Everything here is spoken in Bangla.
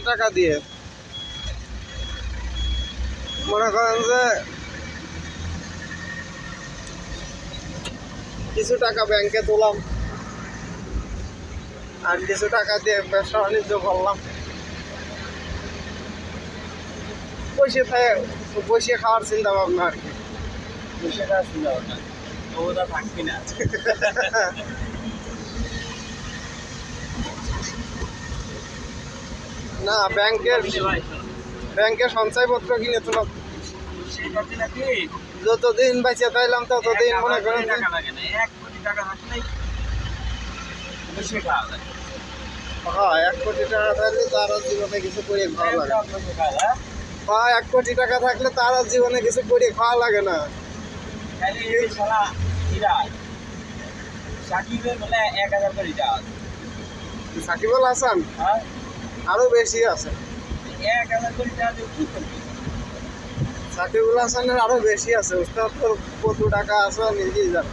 টাকা দিয়ে মনে করেন যে কিছু টাকা ব্যাংকে তোলাম আর কিছু টাকা দিয়ে ব্যবসা বাণিজ্য করলাম, বসে খাওয়ার চিন্তা ভাবনা আর কি। বসে খাওয়ার চিন্তা ভাবনা ওটা থাকবি না। না, ব্যাংকের সঞ্চয়পত্র কিনে তোলা যতদিন বেঁচে পাইলাম ততদিন মনে করেন 1 কোটি টাকা থাকলেই বসে খাওয়া যায়। হ্যাঁ, 1 কোটি টাকা থাকলে তার আর জীবনে কিছু করে খাওয়া লাগে না। হ্যাঁ, 1 কোটি টাকা থাকলে তার আর জীবনে কিছু করে খাওয়া লাগে না। সাকিবুল হাসান আরো বেশি আছে। সাকিবুল হাসানের আরো বেশি আছে। উস্তাদ কত টাকা আছে নিজেই জানে।